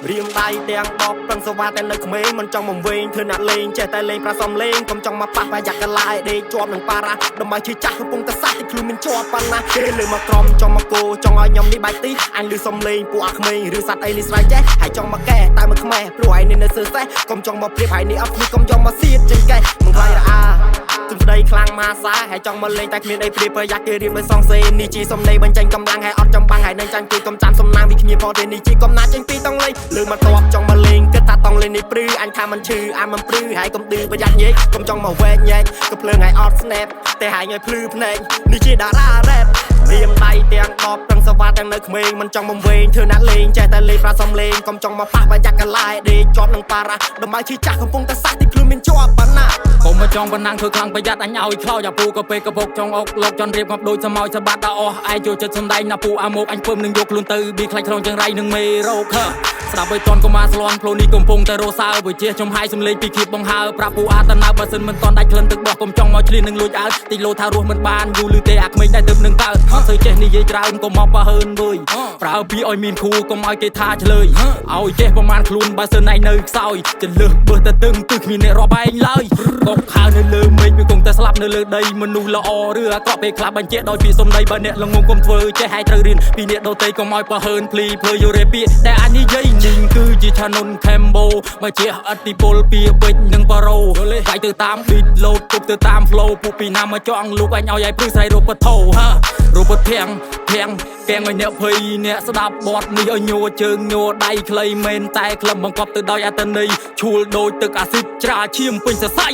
រៀមដៃទាំងដបប្រឹងសវ៉ាតែនៅក្មេងមិនចង់មកវិញធ្វើអ្នកលេងចេះតែលេងប្រាសំលេងកុំចង់មកប៉ះបាយ៉ាក់កលាយដេកជាប់នឹងប៉ារ៉ាដើម្បីជឿចាស់កំពុងតែសាស់ទីខ្លួនមានជាប់ប៉ុណ្ណាគេលើមកក្រំចង់មកគោចង់ឲ្យខ្ញុំនេះបែកទីអញលឺសំលេងពួកអាក្មេងឬសัตว์អីនេះស្រ័យចេះហើយចង់មកកែតែមកខ្មែរព្រោះឯនេះនៅសើសេះកុំចង់មកព្រៀបហើយនេះអត់គ្នាកុំចង់មកសៀតចេញកែមិនខ្លាចរអាទុំស្ដីខ្លាំងមកសាហើយចង់មកលេងតែគ្មានអីព្រៀបប្រយ័ត្នគេរៀបនៅសងសេនេះជាសំលេងបញ្ចេញកម្លាំងហើយអត់ចំបាំងហើយនឹងចាញ់គេកុំចាំសំណាងវិគ្នាផងទេនេះជាកំណាចចេញពីតង់លេងលើមកតបចង់មកលេងគិតថាតង់លេងនេះព្រឺអញថាមិនឈឺអាមិនព្រឺហើយកុំឌឺប្រយ័ត្នញែកកុំចង់មកវែកញែកក៏ភ្លើងហើយអត់ snap តែហើយឲ្យភ្លឺភ្នែកនេះជាតារា rap រៀមដៃទាំងដបទាំងសវ៉ាទាំងនៅក្មេងមិនចង់មកវែងធ្វើអ្នកលេងចេះតែលេងប្រាសំលេងកុំចង់មកប៉ះបាយ៉ាក់កលាយដេកជាប់នឹងប៉ារ៉ាដើម្បីជឿចាស់កំពុងតែសាស់ទីខ្លួនមានជាប់ប៉ុណ្ណាកុំមកចង់ប៉ុណ្ណាធ្វើខ្លាំងប្រយ័ត្នអញឲ្យខ្លោចអាពូក៏ពេលកពុកចង់អុកលោកចន់រៀបកំដូចសមោចសបាត់ដល់អស់ឯងចូលចិត្តសំដែងណាពូអាមកអញពឹមនឹងយកខ្លួនទៅប៊ីខ្លាច់ក្នុងចង្រៃនឹងមេរោគស្ដាប់ឲ្យតន់កុំអាស្លន់ផ្លូវនេះកំពុងតែរសើបើជាចំហាយសំលេងពីគៀបបង្ហើប្រាប់ពូអាតណៅបើសិនមិនតន់ដាច់ក្លិនទឹកបោះកុំចង់មកឆ្លៀននឹងលួចអើទីលោថារស់មិនបានយូរឮទេអាក្មេងតែទៅនឹងកើតអត់សូវចេះនិយាយច្រើនកុំមកបើហើនវើយប្រើពីឲ្យមានគ្រូកុំឲ្យគេថាឆ្លើយឲ្យចេះប្រមាណខ្លួនបើសិនឯងនៅខ្សោយចន្លើសបើតែទឹងគឺគ្មានអ្នករាប់ឯងឡើយកុកខើនៅលើមេឃវាគង់តែស្លាប់នៅលើដីមនុស្សល្អឬអាក្រក់ពេលខ្លះបញ្ជាក់ដោយពីសំដីបើអ្នកល្ងងកុំធ្វើចេះឲ្យត្រូវរៀនពីអ្នកដទៃកុំឲ្យបើហើនភ្លីភើយរេពាតែអញនិយាយញីងគឺជាឆានុនខេមបូមកជាអតិពលពីពេជ្រនិងប៉ារ៉ូវាយទៅតាម beat load ទប់ទៅតាម flow ពួកពីណាមកចង់លូកអញឲ្យព្រឹកស្រ័យរូបធោហារូបធាងកែងឲ្យអ្នកភ័យអ្នកស្ដាប់បទនេះឲ្យញ័រជើងញ័រដៃខ្លីមែនតែក្លឹមបង្កប់ទៅដោយអត្តន័យឈួលដូចទឹកអាស៊ីតច្រាឈាមពេញសរសៃ